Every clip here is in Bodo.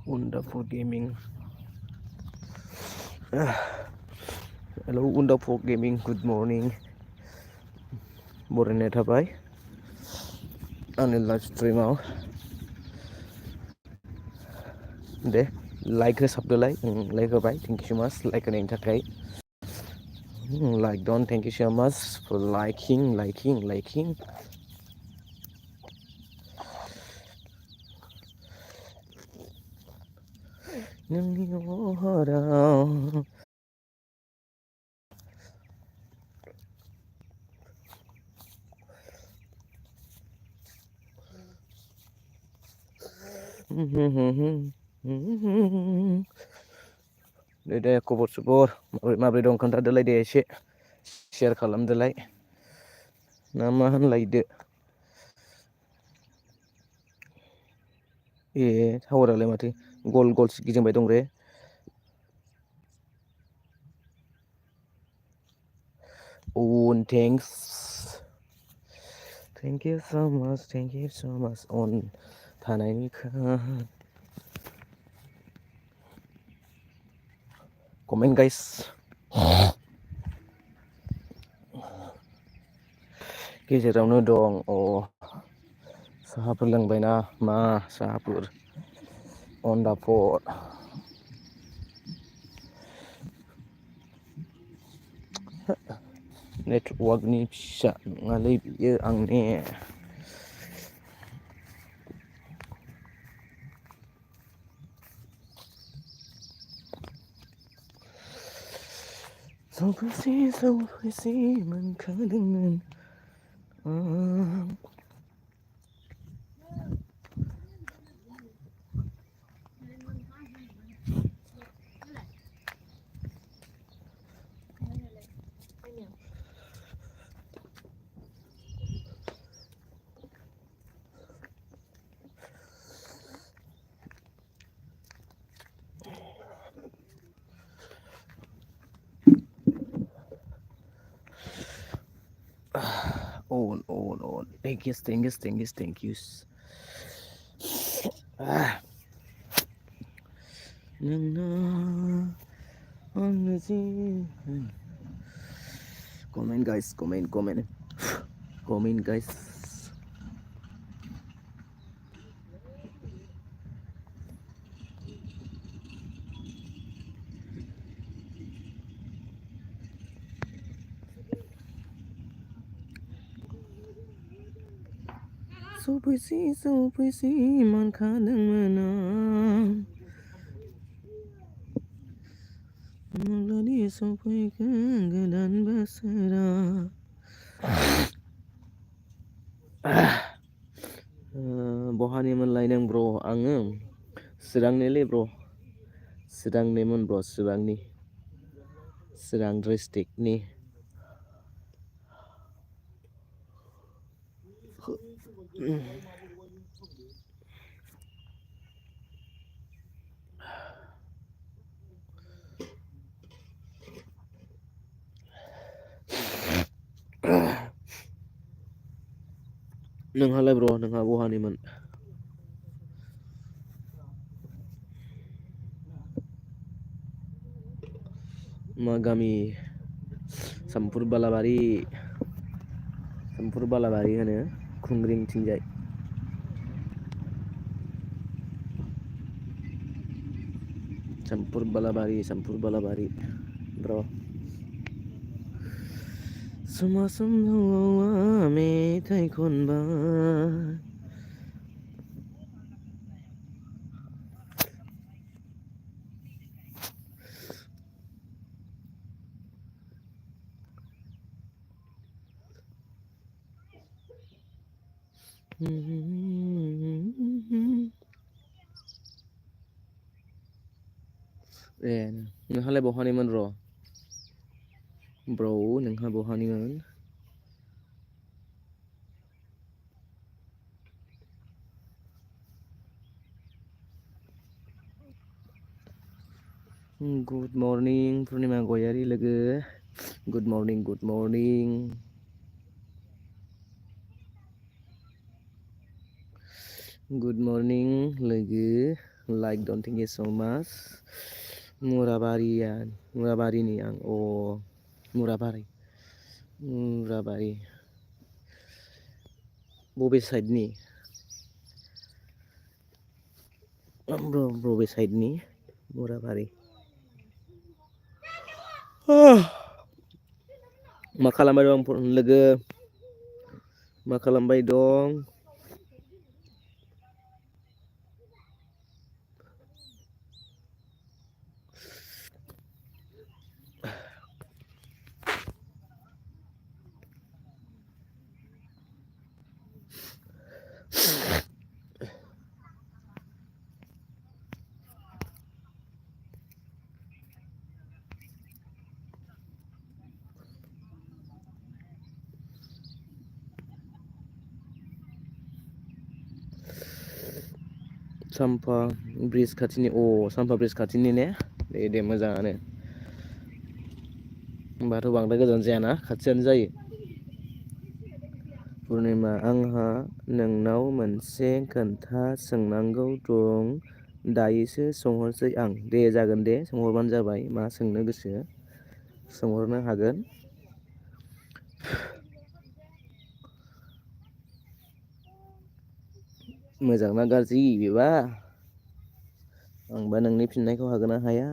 Wonderful gaming. Hello, Wonderful gaming. Good morning. बरायनाय थाबाय आंनि लाइभ स्ट्रिमाव दे लाइक होसाबदोलाय लाइक होबाय थेंक इउ सो माच लाइक होनायनि थाखाय लाइक डन थेंक इउ सो माच फर लाइकिं नोंनि महराव दे खबर सबर माबोरै दं खोन्थादोलाय दे एसे शेयार खालामदोलाय ना मा होनलायदो ए टावारालाय माथो गल गल गिदिंबाय दं रे अन थेंक इउ so much अन थानायनि कमेन्ट गाइस गेजेरावनो दं साहाफोर लोंबायना मा साहाफोर अन दा पट नेटवार्कनि फिसा नङालै बियो आंनि सौफैसै मोनखादोंमोन on thank you comment guys comment guys सौफैसै मोनखादोंमोन माब्लादि सौफैगोन गोदान बोसोरा बहानिमोनलाय नों ब्र आङो चिरांनिलै ब्र' चिरांनिमोन ब्र' चिरां डिस्ट्रिक्टनि नोंहालाय ब्र' नोंहा बहानिमोन? मा गामि? सामफुर बालाबारि होनो खुंग्रिंथिंजाय। सामफुर बालाबारि ब्र'। समा समआव मेथाइ खनबाय। ए नोंहालाय बहानिमोन ब्र' नोंहा बहानिमोन? गुड मर्निं पुर्निमा गयारि लोगो। गुड मर्निं लोगो। लाइक डन थेंक इउ सो माच। मुराबारिनि आं मुराबारि बबे साइडनि बबे साइडनि मुराबारि? मा खालामबाय दं लोगो? मा खालामबाय दं? साम्फा ब्रिज खाथिनि ने? दे मोजाङानो। होमबाथ' बांद्राय गोजान जायाना खाथियानो जायो। पुर्निमा आंहा नोंनाव मोनसे खोथा सोंनांगौ दं। दायोसो सोंहरसै आं। दे जागोन दे सोंहरबानो जाबाय। मा सोंनो गोसो सोंहरनो हागोन। मोजां ना गाज्रि बेबा? आंबा नोंनि फिननायखौ हागोन ना हाया?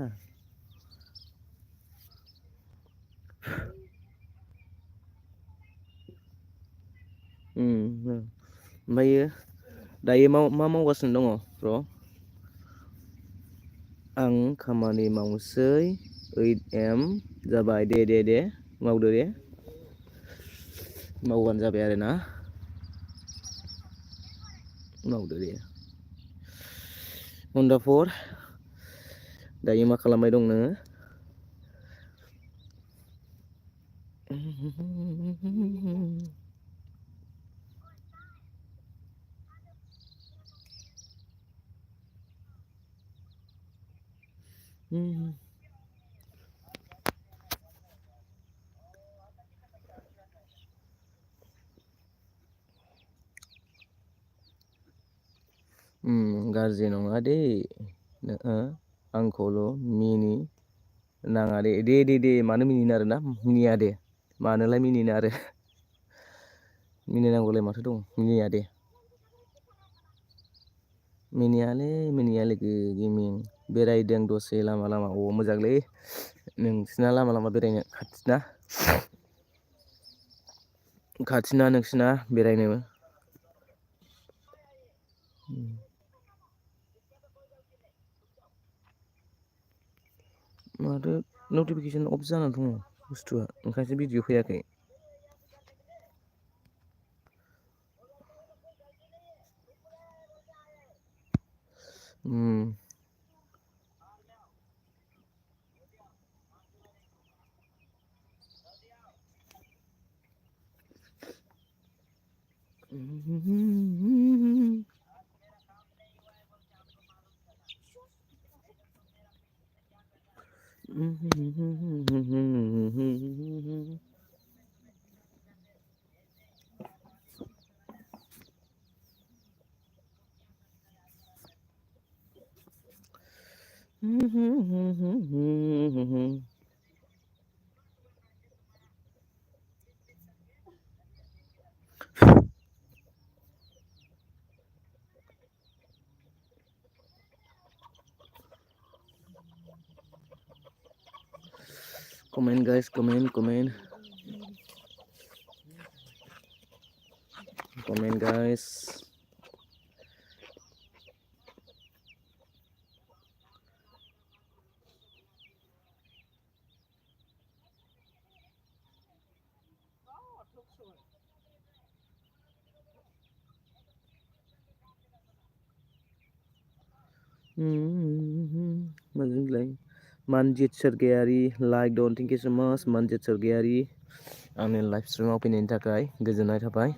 ओमफ्रायो दायो मा मावगासिनो दङ ब्र'? आं खामानि मावसै 8 AM जाबाय दे मावदो दे। मावबानो जाबाय आरोना। मावदो दे। वन्डारफुल दायो मा खालामबाय दं नोङो? गाज्रि नङा दे आंखौल' मिनि नाङा दे मानो मिनिनो आरोना मिनिया दे मानोलाय मिनिनो आरो मिनिनांगौलाय माथो दं मिनिया दे मिनिया लोगो गेमिं बेरायदों दसे लामा मोजांलै नोंसिना लामा बेरायनो खाथिना नोंसिना बेरायनो माथो नटिफिकेसन अफ जाना दङ बुस्थुआ ओंखायसो भिडिअ फैयाखै Comment guys, comment guys. मोजांलाय Manjit Sergeyari, like don't thank you so much Manjit Sergeyari आंनि लाइभ स्ट्रिमाव फैनायनि थाखाय गोजोननाय थाबाय।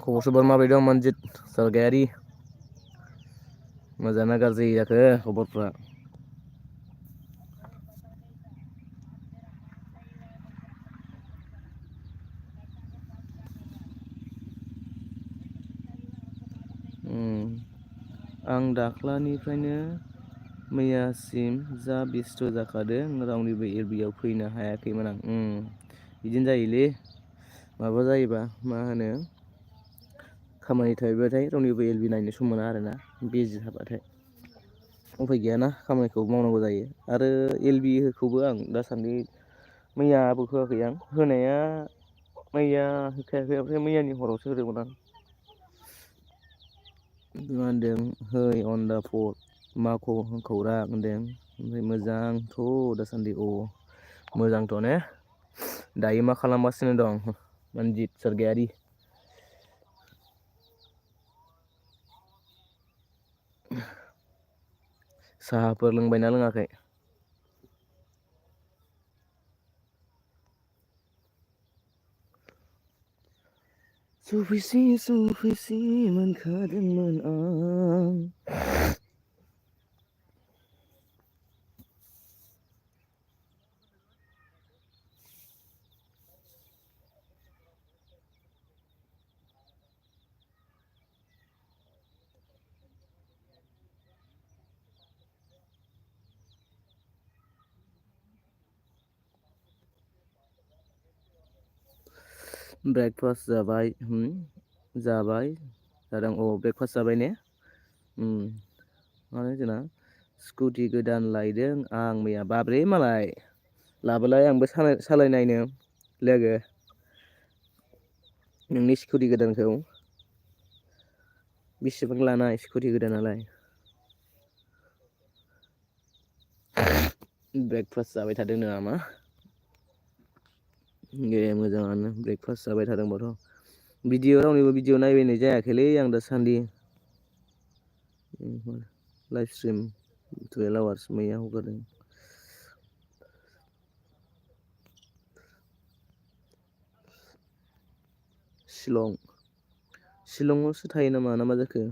खबर सबर माबोरै दं Manjit Sergeyari? मोजां ना गाज्रि जाखो खबरफ्रा? आं दाख्लानिफ्रायनो मैयासिम जा बेस्थ' जाखादों रावनिबो एलबियाव फैनो हायाखैमोन आं। बिदिनो जायोलै माबा जायोबा मा होनो खामानि थायोबाथाय रावनिबो एलबि नायनो सम मोना आरोना बिजि थाबाथाय उफाय गैयाना खामानिखौ मावनांगौ जायो। आरो एलबिखौबो आं दासान्दि मैयाबो होआखै आं होनाया मैया होखायाखै ओमफ्राय मैयानि हरावसो होदोंमोन आं। मा होनदों है अन दा फट मा खौरां होनदों ओमफ्राय मोजांथ' दासान्दि मोजांथ' ने दायो मा खालामगासिनो दं Manjit Sergeyari? साहाफोर लोंबायना लोङाखै? सफैसि मोनखादोंमोन आं। ब्रेकफास्ट जाबाय जादों ब्रेकफास्ट जाबाय ने? माने जोंना स्कुटि गोदान लायदों आं मैया बाब्रे मालाय लाबोलाय आंबो सालायनायनो लोगो नोंनि स्कुटि गोदानखौ बेसेबां लानाय स्कुटि गोदानालाय? ब्रेकफास्ट जाबाय थादों नामा? ए मोजाङानो ब्रेकफास्ट जाबाय थादोंबाथ'। रावनिबो भिडिअ नायबायनाय जायाखैलै आं दासान्दि। लाइभ स्ट्रिम 12 आवार्स मैया हगारदों। शिलंआवसो थायो नामा ना मा जाखो?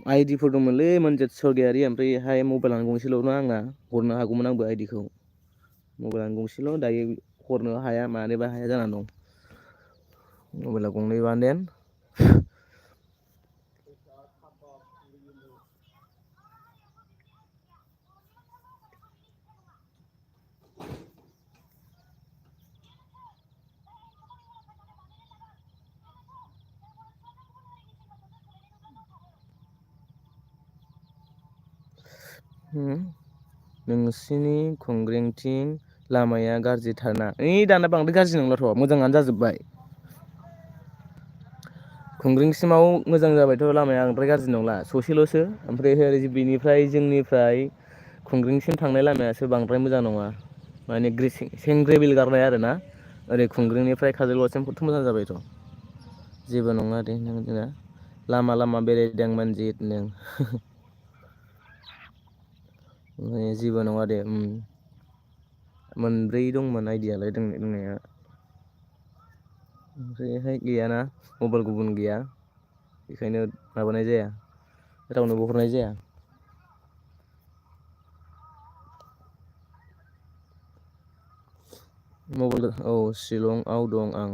आइडिफोर दंमोनलै Manjit Sergeyari ओमफ्रायहाय मबाइलानो गंसेल'ना आंना हरनो हागौमोन आंबो आइडिखौ। मबाइलानो गंसेल' दायो हरनो हाया मानोबा हाया जानानै दं। मबाइला गंनैबा देन नोंसिनि खुंग्रिंथिं लामाया गाज्रिथारना? दाना बांद्राय गाज्रि नंलाथ' मोजाङानो जाजोब्बाय। खुंग्रिंसिमाव मोजां जाबायथ' लामाया बांद्राय गाज्रि नंला ससेल'सो ओमफ्राय बिनिफ्राय जोंनिफ्राय खुंग्रिंसिम थांनाय लामायासो बांद्राय मोजां नङा माने ग्रेभेल गारनाय आरोना ओरै खुंग्रिंनिफ्राय काजलगावसिम खथ' मोजां जाबायथ'। जेबो नङा दे नोंना लामा लामा बेरायदों मानजि नों जेबो नङा दे मोनब्रै दंमोन आइडियालाय दंनाया ओमफ्रायहाय गैयाना मबाइल गुबुन गैया बेखायनो माबानाय जाया रावनोबो हरनाय जाया। मबाइल औ शिलंआव दं आं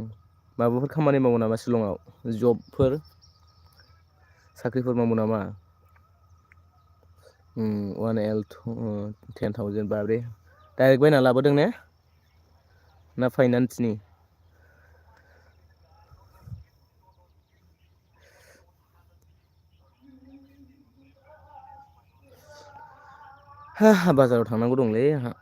माबाफोर खामानि मावो नामा शिलंआव जबफोर साख्रिफोर मावो नामा? 10,000 बाबरे डाइरेक्ट बायना लाबोदों ने ना फाइनान्सनि? बाजाराव थांनांगौ दंलै आंहा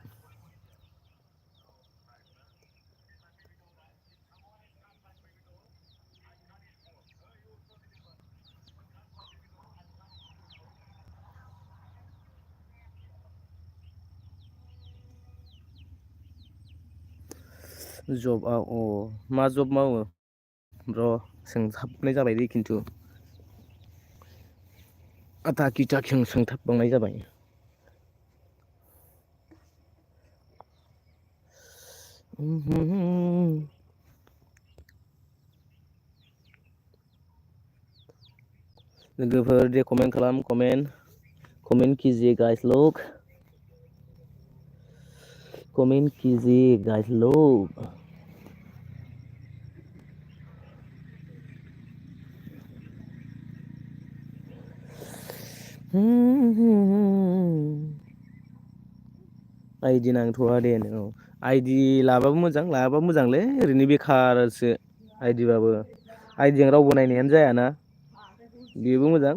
जबआव मा जब मावो र' सोंहाबनाय जाबाय दै खिन्थु आथा खिथा सोंथाबबावनाय जाबाय। लोगोफोर दे कमेन्ट खालाम कमेन्ट कीजिए गाइस लोग कमेन्ट कीजिए गाइस लोग आइदि नांथ'वा दे औ आइदि लाबाबो मोजां लायाबाबो मोजांलै ओरैनो बेखारसो आइदिबाबो आइदिजों रावबो नायनायानो जायाना बेबो मोजां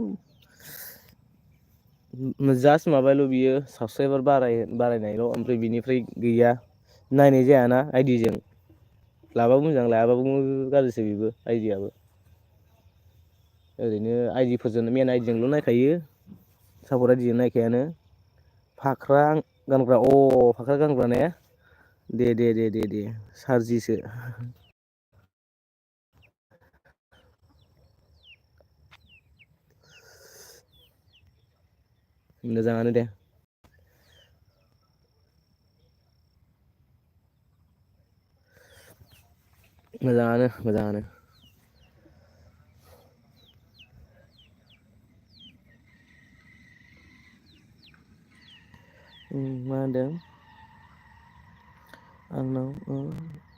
जास्ट माबाल' बियो साबसक्राइबार बारायनायल' ओमफ्राय बिनिफ्राय गैया नायनाय जायाना आइडिजों लाबाबो मोजां लायाबाबो गाज्रिसो बेबो आइदियाबो ओरैनो आइदिफोरजों मेन आइदिजोंल' नायखायो सापर्ट आइदिजों नायखायानो फाख्रा गानग्रा फाख्रा गानग्रा ने दे सारजिसो मोजाङानो दे मोजाङानो मा होनदों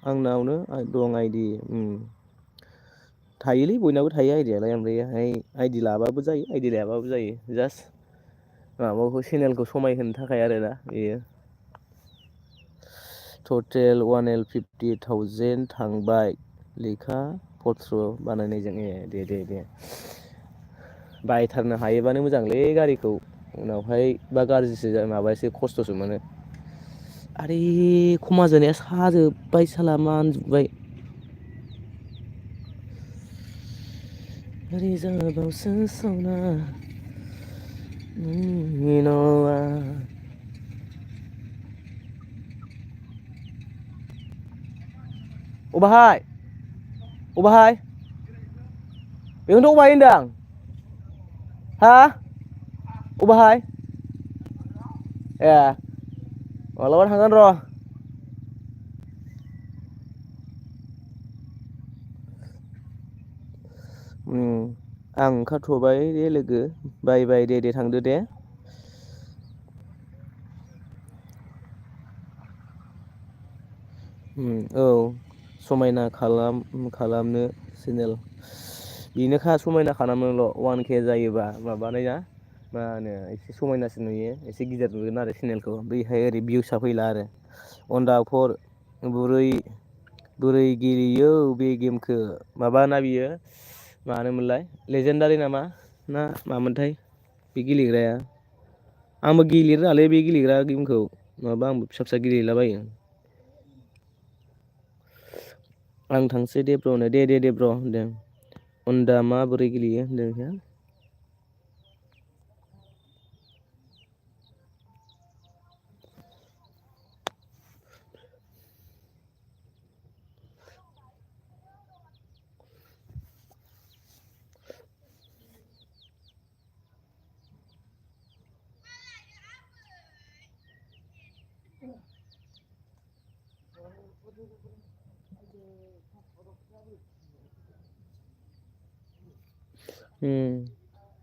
आंनावनो दं आइदि थायोलै बयनाबो थायो आइडियालाय ओमफ्रायहाय आइडि लाबाबो जायो आइडि लायाबाबो जायो जास्ट माबाखौ चेनेलखौ समायहोनो थाखाय आरोना बेयो टटेल 150,000 थांबाय लेखा पत्र बानायनायजों दे बायथारनो हायोबानो मोजांलै गारिखौ उनावहाय बा गाज्रिसो माबासो खस्थ'सो मोनो आरे खमा जानाया साजोब्बाय साला मानजोब्बाय रिजाबावसो सावना न'आ अबाहाय बेखौनोथ' अबाहाय होनदां हा अबाहाय ए मालाबा थांगोन र' आं ओंखारथ'बाय दे लोगो बाय दे थांदो दे औ समायना खालामनो चेनेल बेनोखा समायना खालामनोल' 1K जायोबा माबानाया मा होनो एसे समायनासिन नुयो एसे गिदिर नुगोन आरो चेनेलखौ बैहाय ओरै भिउसआ फैला आरो अनदाफर बोरै गेलेयो बे गेमखौ माबाना बियो मानोमोनलाय लेजेन्डारि नामा ना मामोनथाय बे गेलेग्राया आंबो गेलेनो रोङालै बे गेलेग्रा गेमखौ नङाबा आंबो फिसा गेलेलाबायो आं थांसै दे ब्र' दे ब्र' होनदों अन्दा माबोरै गेलेयो होनदों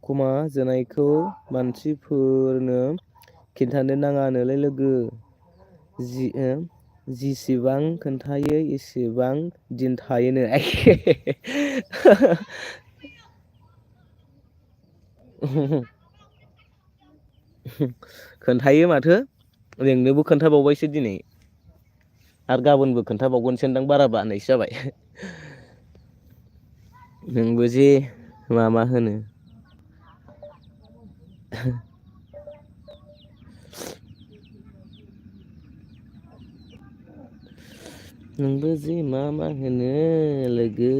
खमा जोनायखौ मानसिफोरनो खिन्थानो नाङानोलै लोगो। जिसिबां खोन्थायो एसेबां दिन थायोनो। खोन्थायो माथो नोंनोबो खोन्थाबावबायसो दिनै आरो गाबोनबो खोन्थाबावगोनसोदां बारा बानायसो जाबाय। नोंबो जे मा होनो नोंबो जे मा होनो लोगो।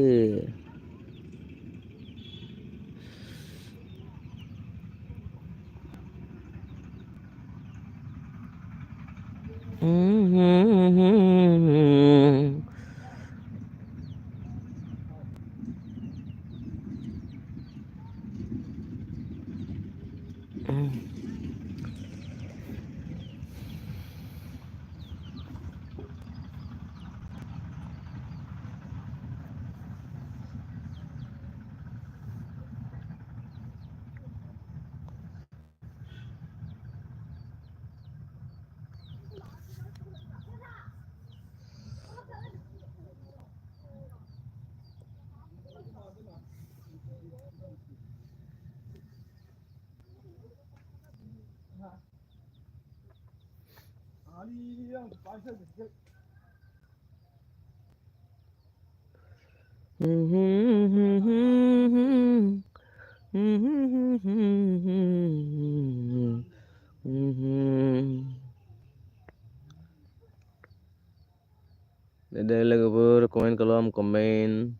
दे लोगोफोर कमेन्ट खालाम कमेन्ट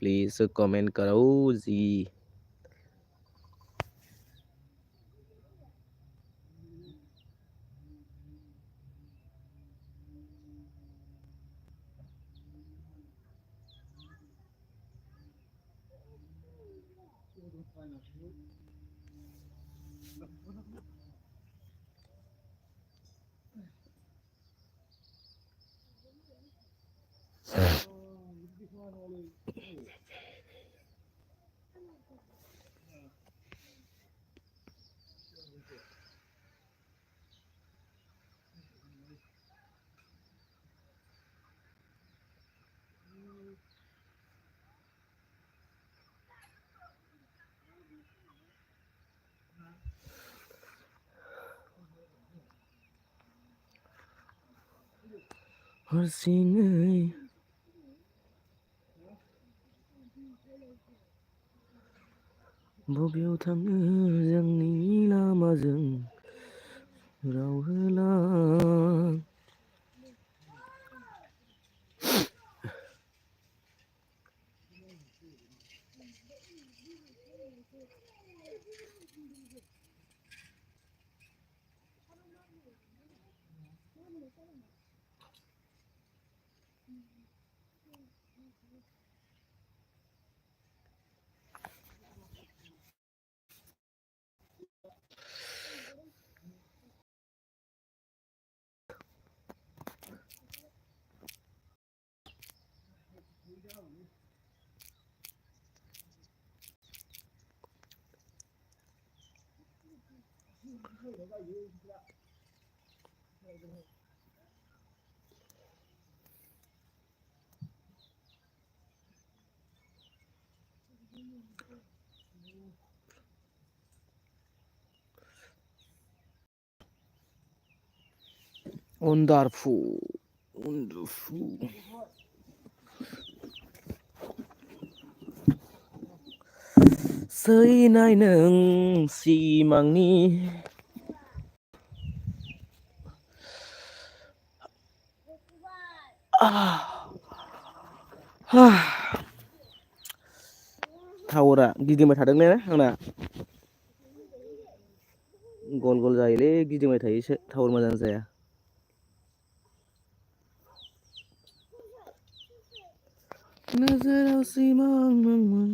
प्लिज कमेन्ट करो जी। हारसिङै बबेयाव थाङो जोंनि लामाजों राव होला। Wonderful. सैनाय नों सिमांनि टावारा गिदिंबाय थादों ने आंना गल गल जायोलै गिदिंबाय थायोसो टावार मोजां जाया। नोजोराव सिमां दंमोन।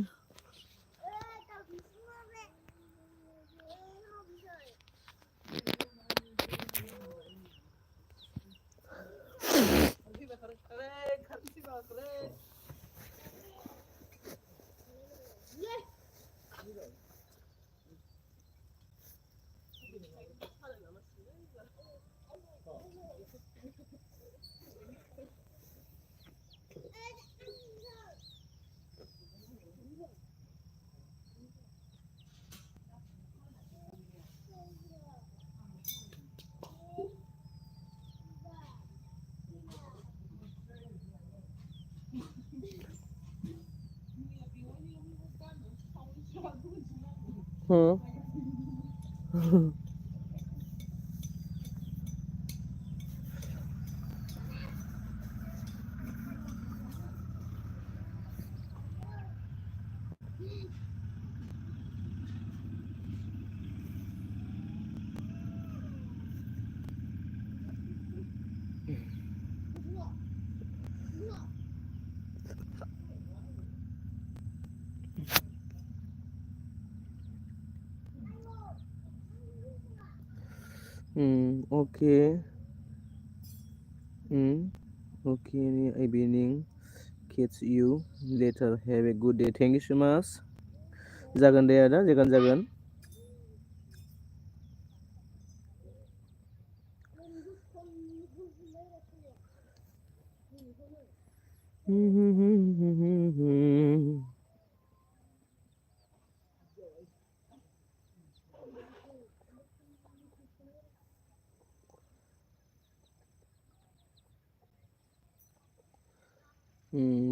Hmm. Okay. Okay, evening. Catch you later. Have a good day. Thank you so much. जागोन दे आदा जागोन.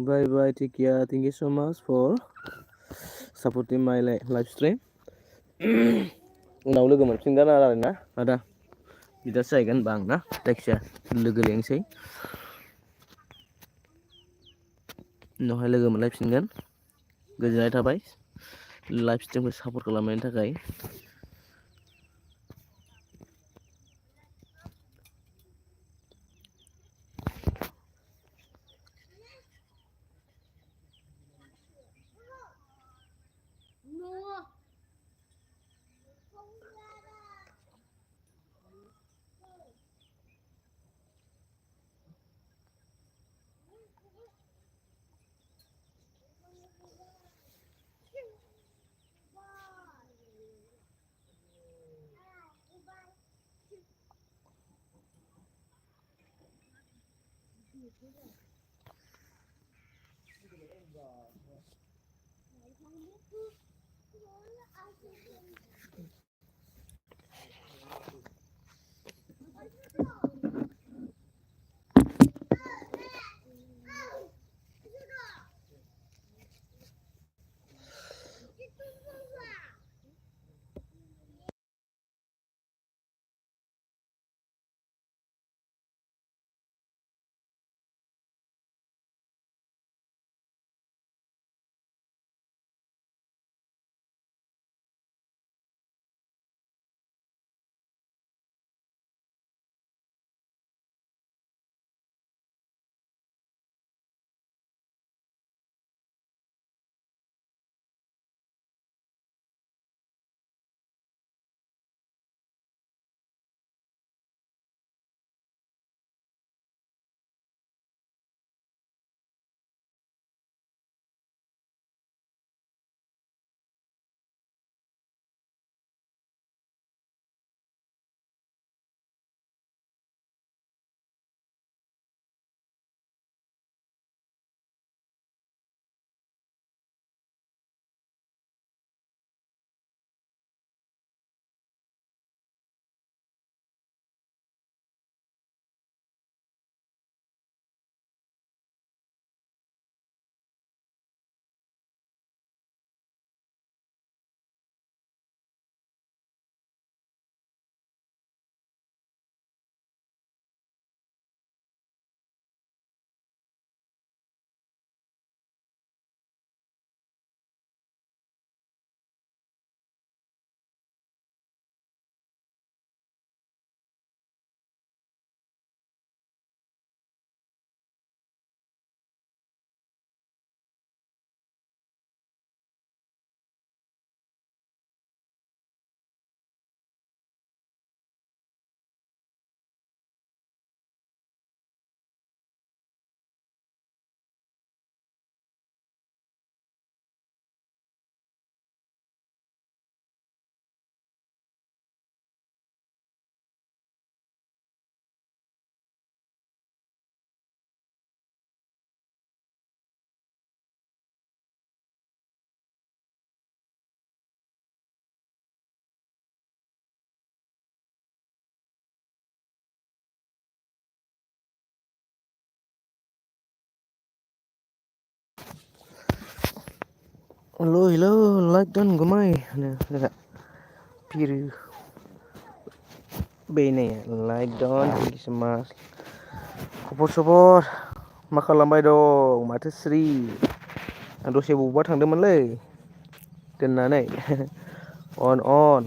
Bye bye. Take care. Thank you so much for supporting my live stream. उनाव लोगो मोनफिनगोन आरोना आदा बिदासो जाहैगोन होनबा आं ना जायखिजाया लोगो लेंसै उनावहाय लोगो मोनलायफिनगोन गोजोननाय थाबाय लाइभ स्ट्रिमखौ सापर्ट खालामनायनि थाखाय Hello, like dan gumay. Piru. Bene, like dan, thank you so much. खबर मा खालामबाय दं माथो स्रि आं दसे बबावबा थांदोंमोनलै दोननानै अन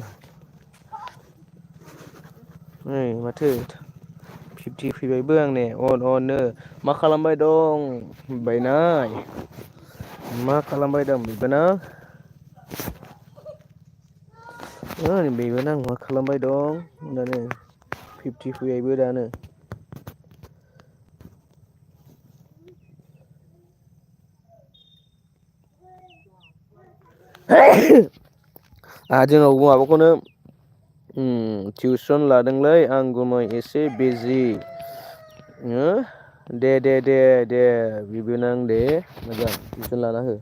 नै माथो 50 फैबायबो आंने अननो मा खालामबाय दं होनबायनाय मा खालामबाय दं बिबोनां बेबोनां मा खालामबाय दं होननानै 50 फैबायबो दानो जोंनाव माबाखौनो टिउसन लादोंलै आं गुमै एसे बिजि दे बिबोनां दे मोजां टिउसन लाना हो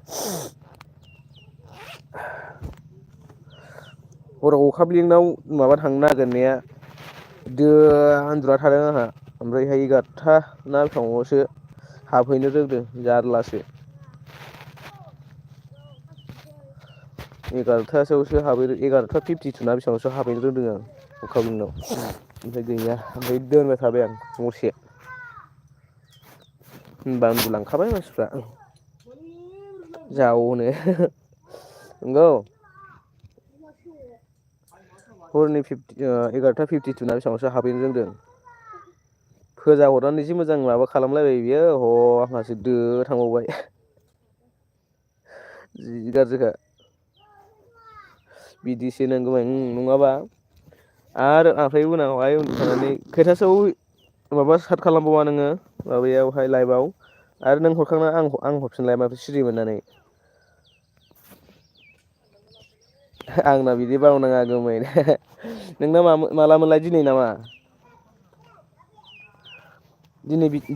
हराव अखाब्लिंनाव माबा थांनो नागिरनाया दो उन्दुना थादों आंहा ओमफ्रायहाय 11था ना बेसाङावसो हाबहैनो रोंदों जारलासो 11थासोआवसो हाबहैदों 11था 52 ना बेसेबांसो हाबहैनो रोंदों आं अखाब्रिनाव ओमफ्राय गैया ओमफ्राय दोनबाय थाबाय आं हरसे होनबा उन्दुलांखाबाय मानसिफ्रा जावनो नंगौ हरनि 11था 52 ना बेसेबांसो हाबहैनो रोंदों फोजा हरनानै जि मोजां माबा खालामलायबाय बियो आंहासो दो थांबावबाय जि गाज्रिखा बिदिसो नोंगौ नङाबा आरो ओमफ्राय उनावहाय उन्दुखांनानै खैथासोआव माबा स्टार्ट खालामबावा नोङो माबायावहाय लाइभआव आरो नों हरखांना आं हरफिनलाय माथो सिरि मोननानै आंना बिदि बावनाङा गुमै नोंना माला मोनलाय दिनै नामा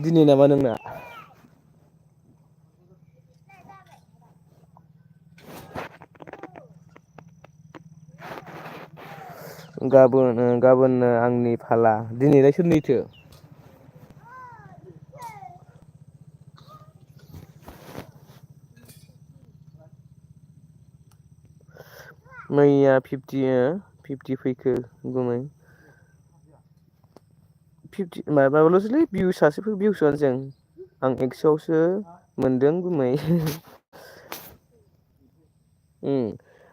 दिनै नामा नोंना गाबोन आंनि फाला दिनैलाय सोरनिथो मैया 50 फैखो गुमै 50 माबाल'सोलै भिउसआनो जों आं 100आवसो मोनदों गुमै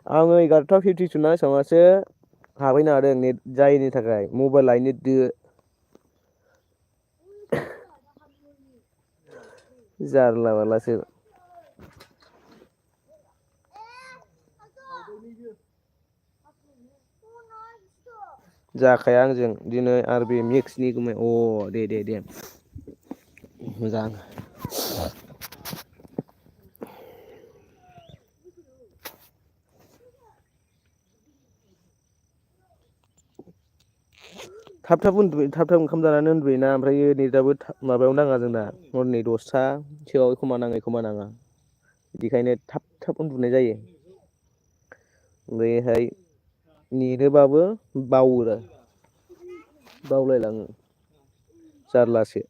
आङो 11था 52 ना बेसाङावसो हाबहैनो हादों नेट जायैनि थाखाय मबाइलायनो दो जारला मारलासो जाखाया आंजों दिनै आरो बे मेक्सनि गुमै दे मोजां थाब ओंखाम जानानै उन्दुयोना ओमफ्राय नेटआबो माबायाव नाङा जोंना हरनि 10थासोआव एखमबा नाङो एखमबा नाङा बिदिखायनो थाब उन्दुनाय जायो ओमफ्रायहाय नेटोबाबो बावलायलाङो जारलासो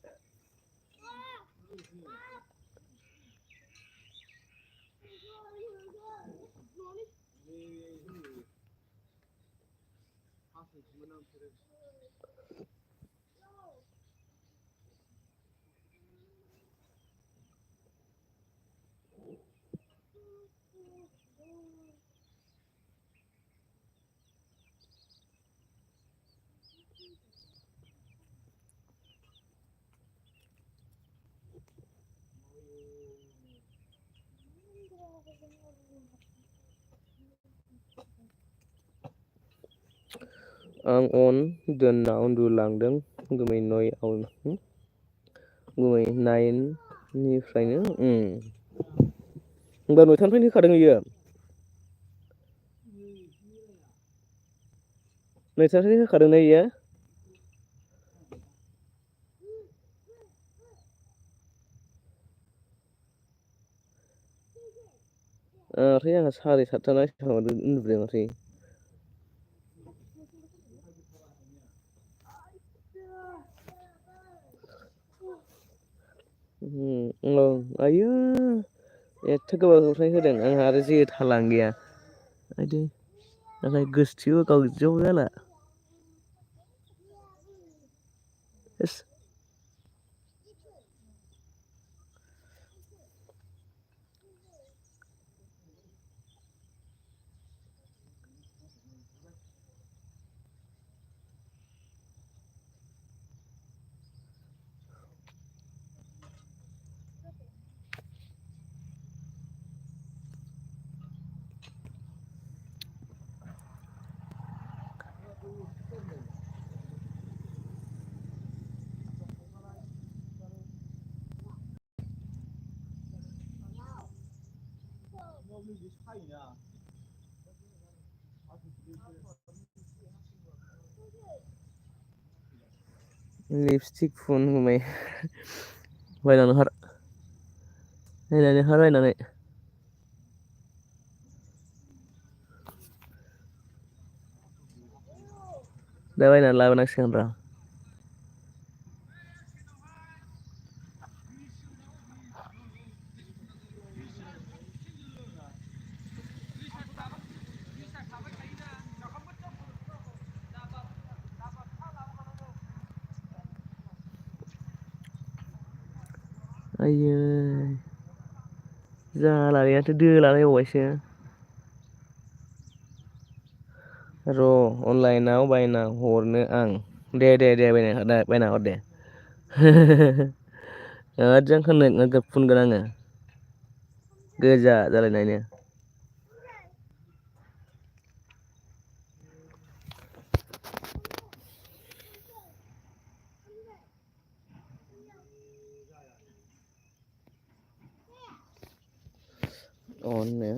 आं दोनना उन्दुलांदों गुमै 9आव गुमै 9निफ्रायनो होमबा 9थानिफ्रायनो होखादों इयो 9थानिफ्रायनो होखादोंना इयो ओमफ्राय आंहा 7:30 ना बेसाङावनो उन्दुदों ओमफ्राय आयौ एथ' गोबावनिफ्राय होदों आंहा आरो जेबो थालानो गैया आयदै नाथाय गोसोथोआव गावज्राव जाला इस लिपस्टिक फुन होबाय बायनानै हर नायनानै हर बायनानै दा बायनानै लाबोनांसिगोन र' आयै जालालै माथो दोलाबायबावबायसो र' अनलाइनाव बायना हरनो आं दे बायना हर दे मोजां फुनगोन आङो गोजा जालायनायनो अननो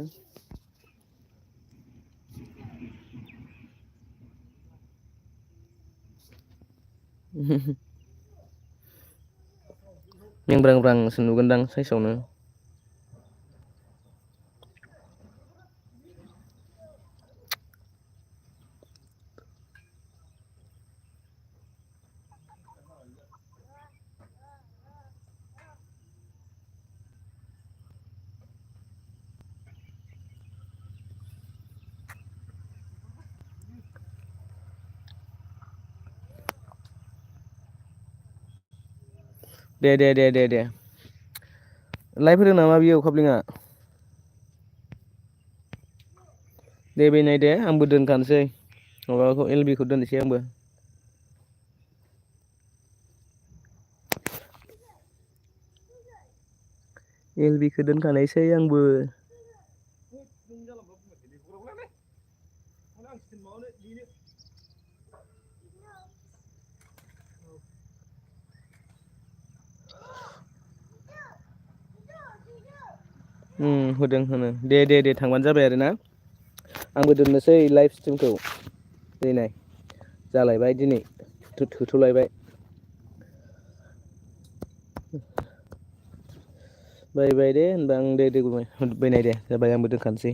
मेंब्रां ब्रांसो नुगोनदां साइसावनो दे लाइभ होदों नामा बियो अखाब्लिङा दे बेनाय दे आंबो दोनखानोसै माबाखौ एलबि खौ दोननोसै आंबो एल बि खौ दोनखानायसै आंबो होदों होनो दे थांबानो जाबाय आरो ना आंबो दोननोसै लाइभ स्ट्रिमखौ दे नाय जालायबाय दिनै थोथ'लायबाय बाय दे होनबा आं दे बायनाय दे जाबाय आंबो दोनखानोसै